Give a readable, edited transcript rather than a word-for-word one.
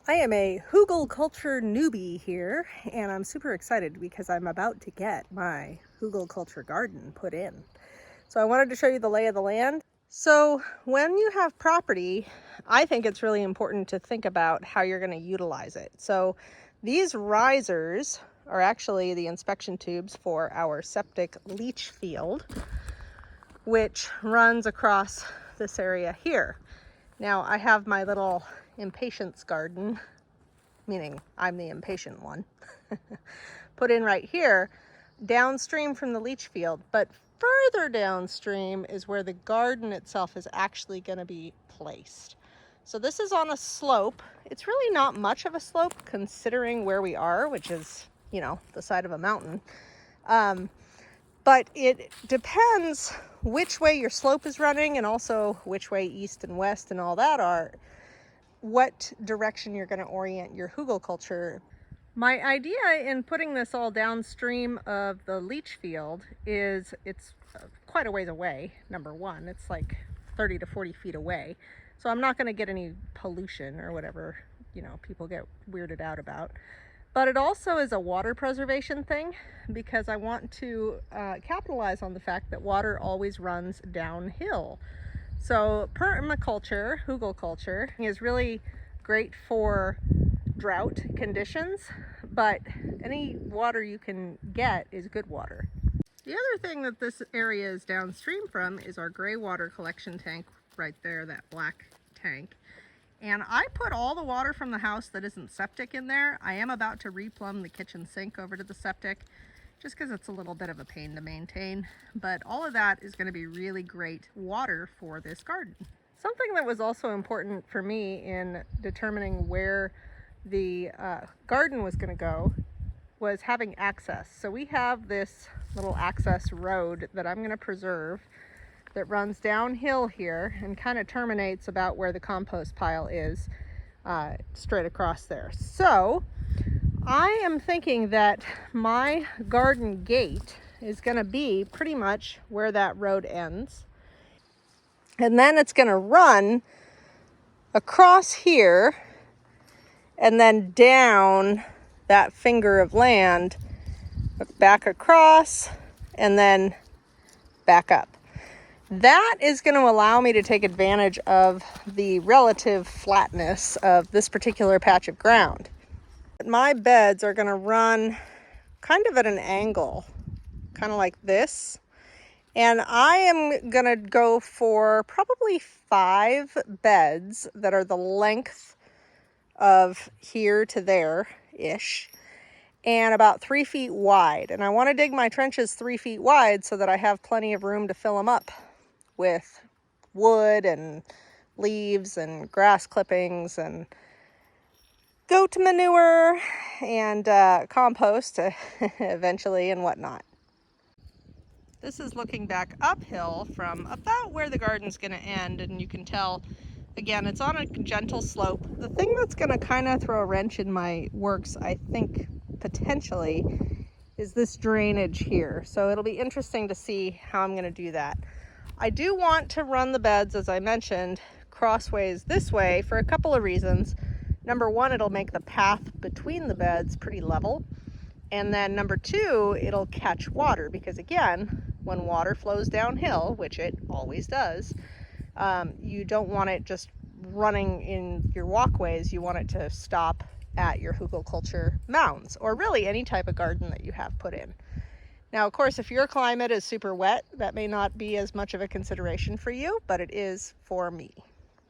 I am a Hugelkultur newbie here, and I'm super excited because I'm about to get my Hugelkultur garden put in. So I wanted to show you the lay of the land. So when you have property, I think it's really important to think about how you're going to utilize it. So these risers are actually the inspection tubes for our septic leach field, which runs across this area here. Now I have my little impatience garden, meaning I'm the impatient one, put in right here, downstream from the leach field. But further downstream is where the garden itself is actually going to be placed. So this is on a slope. It's really not much of a slope considering where we are, which is, you know, the side of a mountain. But it depends which way your slope is running and also which way east and west and all that are, what direction you're going to orient your hugelkultur. My idea in putting this all downstream of the leach field is it's quite a ways away. Number one, it's like 30 to 40 feet away. So I'm not going to get any pollution or whatever, you know, people get weirded out about. But it also is a water preservation thing because I want to capitalize on the fact that water always runs downhill. So permaculture, hugelkultur, is really great for drought conditions, but any water you can get is good water. The other thing that this area is downstream from is our gray water collection tank right there, that black tank. And I put all the water from the house that isn't septic in there. I am about to replumb the kitchen sink over to the septic just because it's a little bit of a pain to maintain. But all of that is going to be really great water for this garden. Something that was also important for me in determining where the garden was going to go was having access. So we have this little access road that I'm going to preserve that runs downhill here and kind of terminates about where the compost pile is, straight across there. So I am thinking that my garden gate is going to be pretty much where that road ends. And then it's going to run across here and then down that finger of land, back across, and then back up. That is going to allow me to take advantage of the relative flatness of this particular patch of ground. My beds are going to run kind of at an angle, kind of like this. And I am going to go for probably 5 beds that are the length of here to there-ish, and about 3 feet wide. And I want to dig my trenches 3 feet wide so that I have plenty of room to fill them up with wood and leaves and grass clippings and goat manure and compost eventually and whatnot. This is looking back uphill from about where the garden's going to end, and you can tell, again, it's on a gentle slope. The thing that's going to kind of throw a wrench in my works, I think, potentially, is this drainage here. So it'll be interesting to see how I'm going to do that. I do want to run the beds, as I mentioned, crossways this way for a couple of reasons. Number one, it'll make the path between the beds pretty level. And then number two, it'll catch water because, again, when water flows downhill, which it always does, you don't want it just running in your walkways. You want it to stop at your hugelkultur mounds, or really any type of garden that you have put in. Now, of course, if your climate is super wet, that may not be as much of a consideration for you, but it is for me.